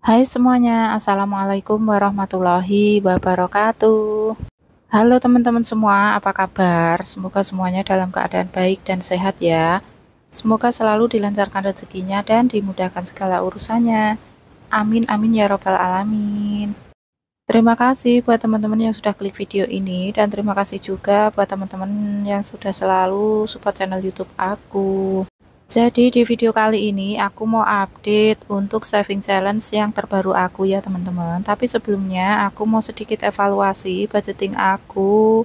Hai semuanya, Assalamualaikum warahmatullahi wabarakatuh. Halo teman-teman semua, apa kabar? Semoga semuanya dalam keadaan baik dan sehat ya. Semoga selalu dilancarkan rezekinya dan dimudahkan segala urusannya. Amin amin ya robbal alamin. Terima kasih buat teman-teman yang sudah klik video ini dan terima kasih juga buat teman-teman yang sudah selalu support channel YouTube aku. Jadi di video kali ini aku mau update untuk saving challenge yang terbaru aku ya teman-teman. Tapi sebelumnya aku mau sedikit evaluasi budgeting aku.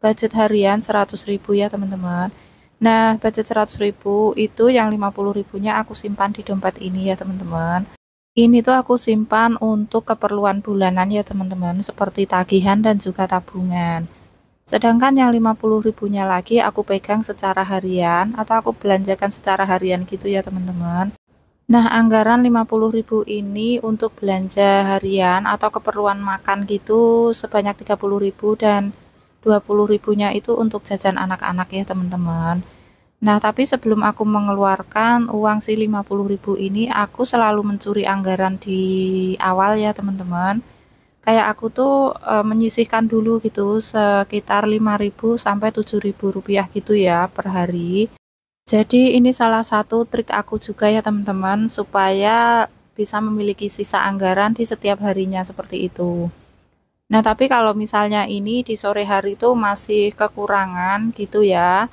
Budget harian 100.000 ya teman-teman. Nah, budget 100.000 itu yang 50 ribunya aku simpan di dompet ini ya teman-teman. Ini tuh aku simpan untuk keperluan bulanan ya teman-teman, seperti tagihan dan juga tabungan. Sedangkan yang 50 ribunya lagi aku pegang secara harian atau aku belanjakan secara harian gitu ya teman-teman. Nah, anggaran 50 ribu ini untuk belanja harian atau keperluan makan gitu sebanyak 30 ribu dan 20 ribunya itu untuk jajan anak-anak ya teman-teman. Nah, tapi sebelum aku mengeluarkan uang si 50 ribu ini, aku selalu mencuri anggaran di awal ya teman-teman. Kayak aku tuh menyisihkan dulu gitu sekitar 5.000 sampai 7.000 rupiah gitu ya per hari. Jadi ini salah satu trik aku juga ya teman-teman supaya bisa memiliki sisa anggaran di setiap harinya seperti itu. Nah, tapi kalau misalnya ini di sore hari itu masih kekurangan gitu ya.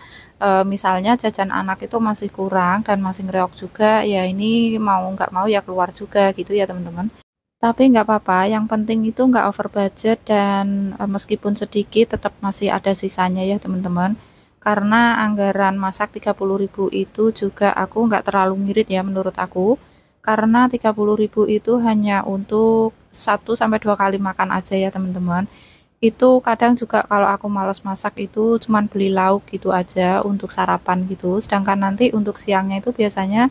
Misalnya jajan anak itu masih kurang dan masih ngereok juga, ya ini mau nggak mau ya keluar juga gitu ya teman-teman. Tapi nggak apa-apa, yang penting itu nggak over budget dan meskipun sedikit tetap masih ada sisanya ya teman-teman. Karena anggaran masak 30 ribu itu juga aku nggak terlalu ngirit ya menurut aku. Karena 30 ribu itu hanya untuk 1 sampai 2 kali makan aja ya teman-teman. Itu kadang juga kalau aku males masak itu cuman beli lauk gitu aja untuk sarapan gitu. Sedangkan nanti untuk siangnya itu biasanya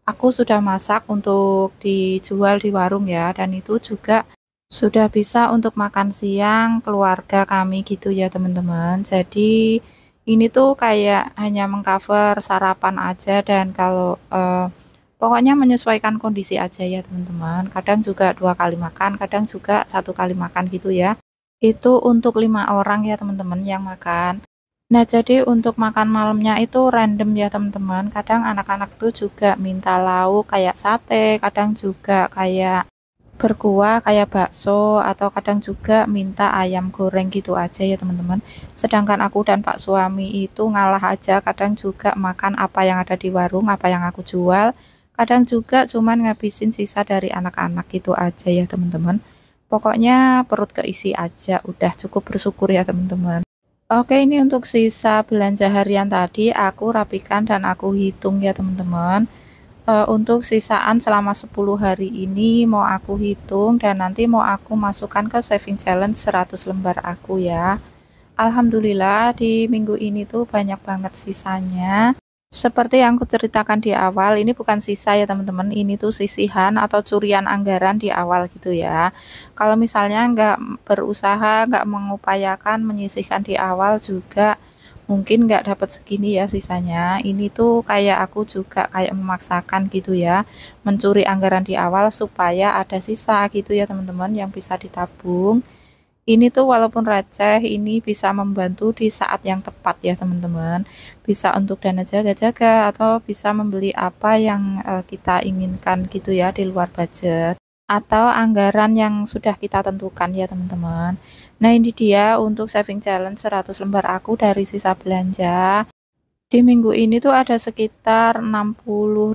aku sudah masak untuk dijual di warung ya, dan itu juga sudah bisa untuk makan siang keluarga kami gitu ya teman-teman. Jadi ini tuh kayak hanya mengcover sarapan aja dan kalau pokoknya menyesuaikan kondisi aja ya teman-teman. Kadang juga 2 kali makan, kadang juga 1 kali makan gitu ya. Itu untuk 5 orang ya teman-teman yang makan. Nah, jadi untuk makan malamnya itu random ya teman-teman. Kadang anak-anak tuh juga minta lauk kayak sate, kadang juga kayak berkuah kayak bakso, atau kadang juga minta ayam goreng gitu aja ya teman-teman. Sedangkan aku dan Pak suami itu ngalah aja, kadang juga makan apa yang ada di warung, apa yang aku jual. Kadang juga cuman ngabisin sisa dari anak-anak gitu aja ya teman-teman. Pokoknya perut keisi aja, udah cukup bersyukur ya teman-teman. Oke, ini untuk sisa belanja harian tadi aku rapikan dan aku hitung ya teman-teman. Untuk sisaan selama 10 hari ini mau aku hitung dan nanti mau aku masukkan ke saving challenge 100 lembar aku ya. Alhamdulillah di minggu ini tuh banyak banget sisanya. Seperti yang aku ceritakan di awal, ini bukan sisa ya teman-teman, ini tuh sisihan atau curian anggaran di awal gitu ya. Kalau misalnya nggak berusaha, nggak mengupayakan menyisihkan di awal juga mungkin nggak dapat segini ya sisanya. Ini tuh kayak aku juga kayak memaksakan gitu ya, mencuri anggaran di awal supaya ada sisa gitu ya teman-teman yang bisa ditabung. Ini tuh walaupun receh, ini bisa membantu di saat yang tepat ya teman-teman. Bisa untuk dana jaga-jaga atau bisa membeli apa yang kita inginkan gitu ya di luar budget. Atau anggaran yang sudah kita tentukan ya teman-teman. Nah, ini dia untuk saving challenge 100 lembar aku dari sisa belanja. Di minggu ini tuh ada sekitar 60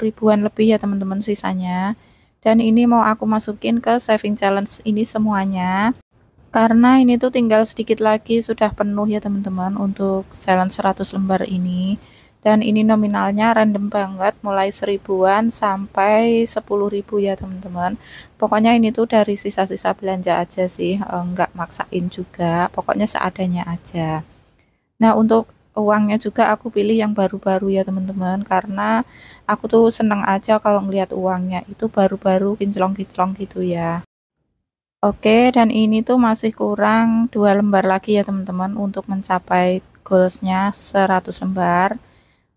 ribuan lebih ya teman-teman sisanya. Dan ini mau aku masukin ke saving challenge ini semuanya. Karena ini tuh tinggal sedikit lagi sudah penuh ya teman-teman untuk challenge 100 lembar ini. Dan ini nominalnya random banget, mulai 1000-an sampai 10.000 ya teman-teman. Pokoknya ini tuh dari sisa-sisa belanja aja sih, nggak maksain juga. Pokoknya seadanya aja. Nah, untuk uangnya juga aku pilih yang baru-baru ya teman-teman. Karena aku tuh seneng aja kalau ngeliat uangnya itu baru-baru kinclong-kinclong gitu ya. Oke, dan ini tuh masih kurang 2 lembar lagi ya teman-teman untuk mencapai goalsnya 100 lembar.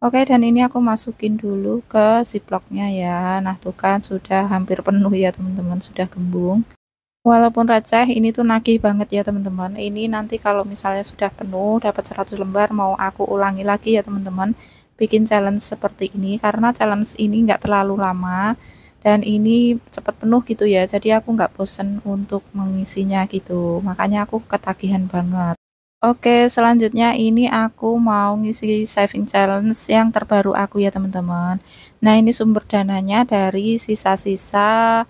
Oke, dan ini aku masukin dulu ke ziplocknya ya. Nah, tuh kan sudah hampir penuh ya teman-teman, sudah gembung. Walaupun receh, ini tuh nagih banget ya teman-teman. Ini nanti kalau misalnya sudah penuh, dapat 100 lembar, mau aku ulangi lagi ya teman-teman. Bikin challenge seperti ini, karena challenge ini nggak terlalu lama. Dan ini cepat penuh gitu ya, jadi aku nggak bosen untuk mengisinya gitu. Makanya aku ketagihan banget. Oke, selanjutnya ini aku mau ngisi saving challenge yang terbaru aku ya teman-teman. Nah, ini sumber dananya dari sisa-sisa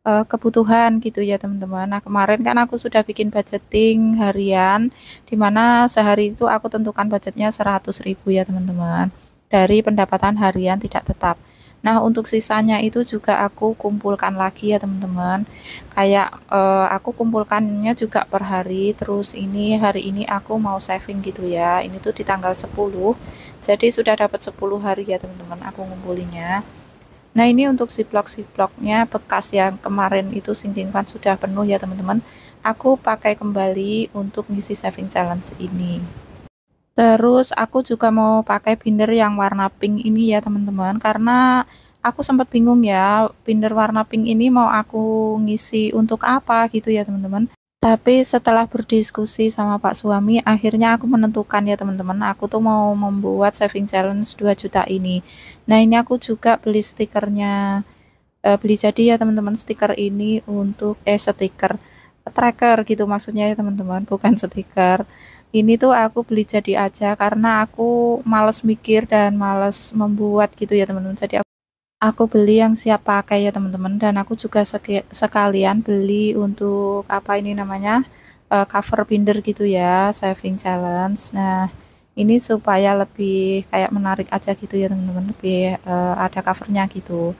kebutuhan gitu ya teman-teman. Nah, kemarin kan aku sudah bikin budgeting harian, dimana sehari itu aku tentukan budgetnya 100.000 ya teman-teman, dari pendapatan harian tidak tetap. Nah, untuk sisanya itu juga aku kumpulkan lagi ya teman-teman. Kayak aku kumpulkannya juga per hari. Terus ini hari ini aku mau saving gitu ya. Ini tuh di tanggal 10. Jadi sudah dapat 10 hari ya teman-teman aku ngumpulinnya. Nah, ini untuk ziplock-ziplocknya bekas yang kemarin itu simpan sudah penuh ya teman-teman. Aku pakai kembali untuk ngisi saving challenge ini. Terus aku juga mau pakai binder yang warna pink ini ya teman-teman, karena aku sempat bingung ya, binder warna pink ini mau aku ngisi untuk apa gitu ya teman-teman. Tapi setelah berdiskusi sama Pak suami, akhirnya aku menentukan ya teman-teman, aku tuh mau membuat saving challenge 2 juta ini. Nah, ini aku juga beli stikernya, beli jadi ya teman-teman, stiker ini untuk stiker tracker gitu maksudnya ya teman-teman, bukan stiker. Ini tuh aku beli jadi aja karena aku males mikir dan males membuat gitu ya teman-teman. Jadi aku beli yang siap pakai ya teman-teman, dan aku juga sekalian beli untuk apa ini namanya, cover binder gitu ya, saving challenge. Nah, ini supaya lebih kayak menarik aja gitu ya teman-teman, lebih ada covernya gitu.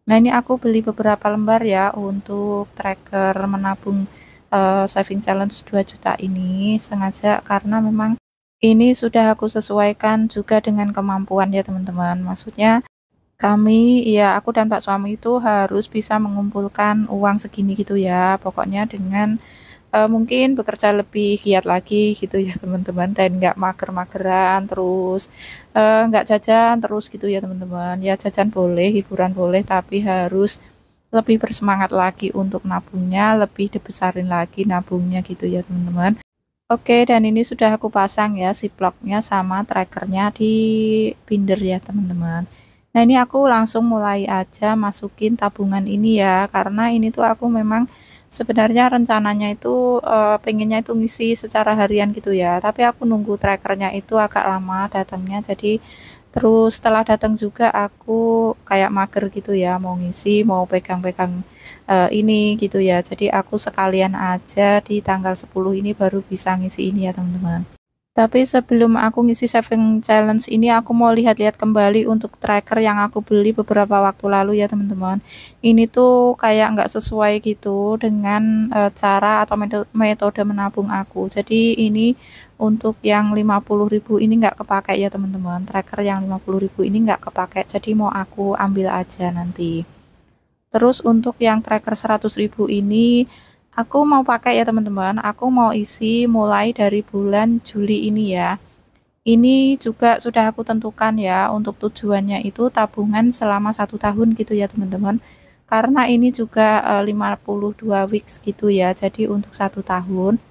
Nah, ini aku beli beberapa lembar ya untuk tracker menabung saving challenge 2 juta ini, sengaja karena memang ini sudah aku sesuaikan juga dengan kemampuan ya teman-teman. Maksudnya kami, ya aku dan Pak suami itu harus bisa mengumpulkan uang segini gitu ya. Pokoknya dengan mungkin bekerja lebih giat lagi gitu ya teman-teman, dan nggak mager-mageran terus, nggak jajan terus gitu ya teman-teman. Ya jajan boleh, hiburan boleh, tapi harus lebih bersemangat lagi untuk nabungnya, lebih dibesarin lagi nabungnya gitu ya teman-teman. Oke, dan ini sudah aku pasang ya ziplocknya sama trackernya di binder ya teman-teman. Nah, ini aku langsung mulai aja masukin tabungan ini ya, karena ini tuh aku memang sebenarnya rencananya itu pengennya itu ngisi secara harian gitu ya, tapi aku nunggu trackernya itu agak lama datangnya, jadi terus setelah datang juga aku kayak mager gitu ya, mau ngisi, mau pegang-pegang ini gitu ya. Jadi aku sekalian aja di tanggal 10 ini baru bisa ngisi ini ya teman-teman. Tapi sebelum aku ngisi saving challenge ini, aku mau lihat-lihat kembali untuk tracker yang aku beli beberapa waktu lalu ya teman-teman. Ini tuh kayak nggak sesuai gitu dengan cara atau metode menabung aku. Jadi ini untuk yang 50.000 ini nggak kepakai ya teman-teman. Tracker yang 50.000 ini nggak kepakai. Jadi mau aku ambil aja nanti. Terus untuk yang tracker 100.000 ini aku mau pakai ya teman-teman. Aku mau isi mulai dari bulan Juli ini ya. Ini juga sudah aku tentukan ya, untuk tujuannya itu tabungan selama 1 tahun gitu ya teman-teman. Karena ini juga 52 weeks gitu ya, jadi untuk 1 tahun.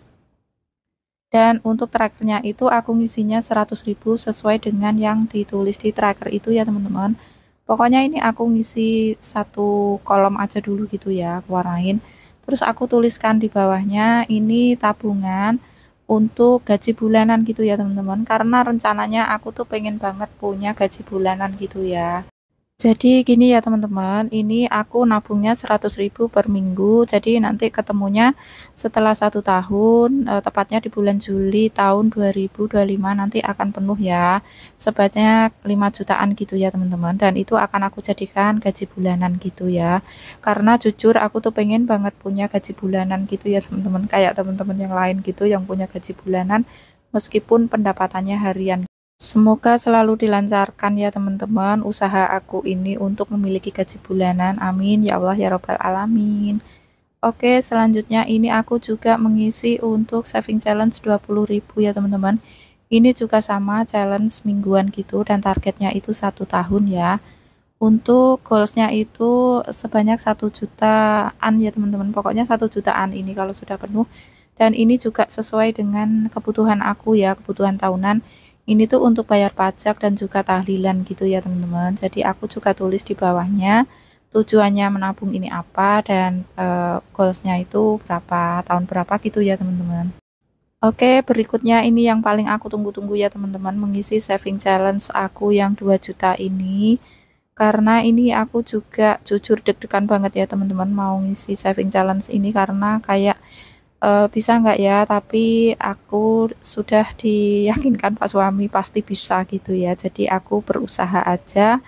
Dan untuk trackernya itu aku ngisinya 100.000 sesuai dengan yang ditulis di tracker itu ya teman-teman. Pokoknya ini aku ngisi satu kolom aja dulu gitu ya, aku warnain. Terus aku tuliskan di bawahnya ini tabungan untuk gaji bulanan gitu ya teman-teman. Karena rencananya aku tuh pengen banget punya gaji bulanan gitu ya. Jadi gini ya teman-teman, ini aku nabungnya 100.000 per minggu. Jadi nanti ketemunya setelah 1 tahun, tepatnya di bulan Juli tahun 2025 nanti akan penuh ya. Sebanyak 5 jutaan gitu ya teman-teman. Dan itu akan aku jadikan gaji bulanan gitu ya. Karena jujur aku tuh pengen banget punya gaji bulanan gitu ya teman-teman. Kayak teman-teman yang lain gitu yang punya gaji bulanan meskipun pendapatannya harian. Semoga selalu dilancarkan ya teman-teman usaha aku ini untuk memiliki gaji bulanan. Amin ya Allah ya Robbal Alamin. Oke, selanjutnya ini aku juga mengisi untuk saving challenge 20.000 ya teman-teman. Ini juga sama challenge mingguan gitu dan targetnya itu 1 tahun ya. Untuk goalsnya itu sebanyak 1 jutaan ya teman-teman. Pokoknya 1 jutaan ini kalau sudah penuh. Dan ini juga sesuai dengan kebutuhan aku ya, kebutuhan tahunan. Ini tuh untuk bayar pajak dan juga tahlilan gitu ya teman-teman. Jadi aku juga tulis di bawahnya tujuannya menabung ini apa dan goalsnya itu berapa, tahun berapa gitu ya teman-teman. Oke, berikutnya ini yang paling aku tunggu-tunggu ya teman-teman, mengisi saving challenge aku yang 2 juta ini. Karena ini aku juga jujur deg-degan banget ya teman-teman mau ngisi saving challenge ini karena kayak bisa nggak ya, tapi aku sudah diyakinkan Pak suami pasti bisa gitu ya. Jadi aku berusaha aja.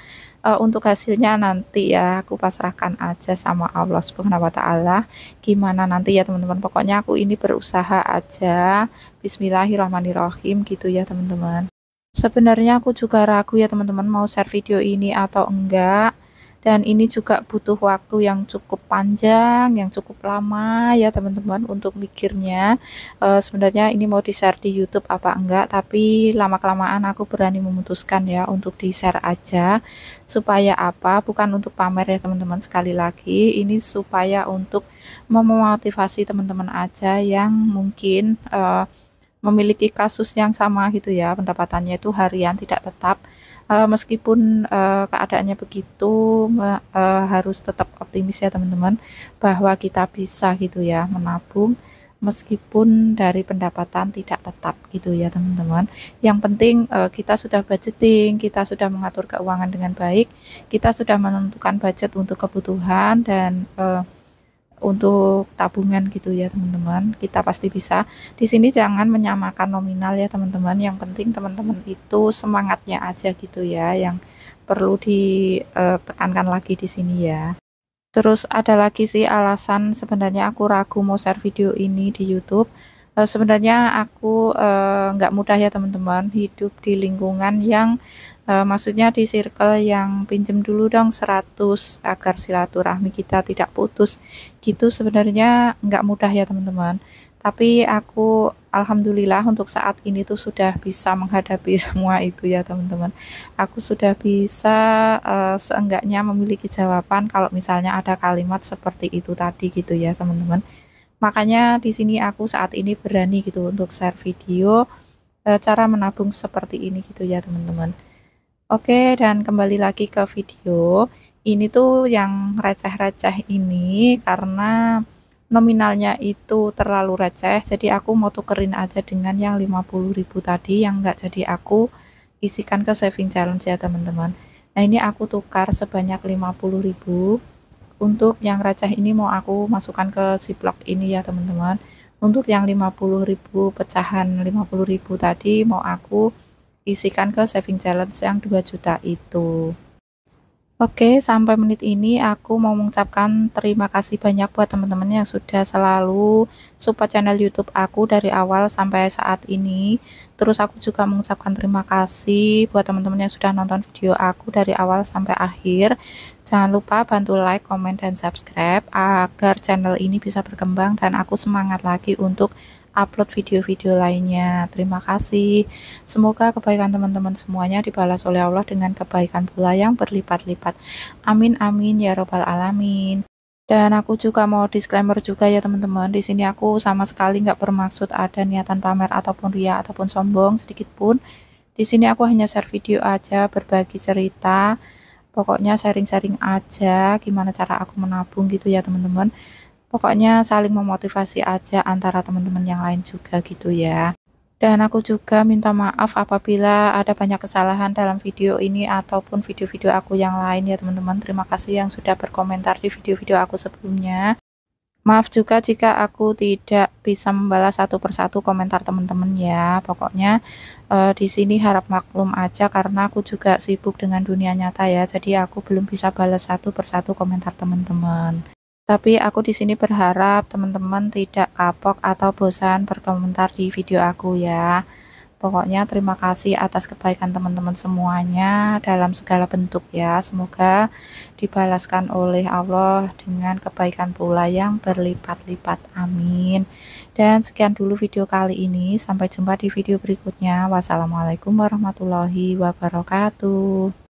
Untuk hasilnya nanti ya aku pasrahkan aja sama Allah Subhanahu wa taala. Gimana nanti ya teman-teman. Pokoknya aku ini berusaha aja. Bismillahirrahmanirrahim gitu ya teman-teman. Sebenarnya aku juga ragu ya teman-teman mau share video ini atau enggak. Dan ini juga butuh waktu yang cukup panjang, yang cukup lama ya teman-teman untuk mikirnya. Sebenarnya ini mau di-share di YouTube apa enggak, tapi lama-kelamaan aku berani memutuskan ya untuk di-share aja. Supaya apa? Bukan untuk pamer ya teman-teman, sekali lagi. Ini supaya untuk memotivasi teman-teman aja yang mungkin memiliki kasus yang sama gitu ya, pendapatannya itu harian tidak tetap. Meskipun keadaannya begitu, harus tetap optimis ya teman-teman, bahwa kita bisa gitu ya menabung meskipun dari pendapatan tidak tetap gitu ya teman-teman. Yang penting kita sudah budgeting, kita sudah mengatur keuangan dengan baik, kita sudah menentukan budget untuk kebutuhan dan untuk tabungan gitu ya teman-teman, kita pasti bisa. Di sini jangan menyamakan nominal ya teman-teman, yang penting teman-teman itu semangatnya aja gitu ya yang perlu ditekankan lagi di sini ya. Terus ada lagi sih alasan sebenarnya aku ragu mau share video ini di YouTube. Sebenarnya aku nggak mudah ya teman-teman hidup di lingkungan yang maksudnya di circle yang pinjem dulu dong 100 agar silaturahmi kita tidak putus gitu. Sebenarnya nggak mudah ya teman-teman. Tapi aku alhamdulillah untuk saat ini tuh sudah bisa menghadapi semua itu ya teman-teman. Aku sudah bisa seenggaknya memiliki jawaban kalau misalnya ada kalimat seperti itu tadi gitu ya teman-teman. Makanya di sini aku saat ini berani gitu untuk share video cara menabung seperti ini gitu ya teman-teman. Oke, dan kembali lagi ke video. Ini tuh yang receh-receh ini karena nominalnya itu terlalu receh. Jadi aku mau tukerin aja dengan yang 50.000 tadi yang enggak jadi aku isikan ke saving challenge ya teman-teman. Nah, ini aku tukar sebanyak 50.000. Untuk yang receh ini mau aku masukkan ke Ziploc ini ya teman-teman. Untuk yang 50.000 pecahan 50.000 tadi mau aku isikan ke saving challenge yang 2 juta itu. Oke, sampai menit ini aku mau mengucapkan terima kasih banyak buat teman-teman yang sudah selalu support channel YouTube aku dari awal sampai saat ini. Terus aku juga mengucapkan terima kasih buat teman-teman yang sudah nonton video aku dari awal sampai akhir. Jangan lupa bantu like, komen, dan subscribe agar channel ini bisa berkembang dan aku semangat lagi untuk upload video-video lainnya. Terima kasih. Semoga kebaikan teman-teman semuanya dibalas oleh Allah dengan kebaikan pula yang berlipat-lipat. Amin amin ya robbal alamin. Dan aku juga mau disclaimer juga ya teman-teman. Di sini aku sama sekali nggak bermaksud ada niatan pamer ataupun ria ataupun sombong sedikit pun. Di sini aku hanya share video aja, berbagi cerita. Pokoknya sharing-sharing aja gimana cara aku menabung gitu ya teman-teman. Pokoknya saling memotivasi aja antara teman-teman yang lain juga gitu ya. Dan aku juga minta maaf apabila ada banyak kesalahan dalam video ini ataupun video-video aku yang lain ya teman-teman. Terima kasih yang sudah berkomentar di video-video aku sebelumnya. Maaf juga jika aku tidak bisa membalas satu persatu komentar teman-teman ya. Pokoknya di sini harap maklum aja karena aku juga sibuk dengan dunia nyata ya. Jadi aku belum bisa balas satu persatu komentar teman-teman. Tapi aku di sini berharap teman-teman tidak kapok atau bosan berkomentar di video aku ya. Pokoknya terima kasih atas kebaikan teman-teman semuanya dalam segala bentuk ya. Semoga dibalaskan oleh Allah dengan kebaikan pula yang berlipat-lipat. Amin. Dan sekian dulu video kali ini. Sampai jumpa di video berikutnya. Wassalamualaikum warahmatullahi wabarakatuh.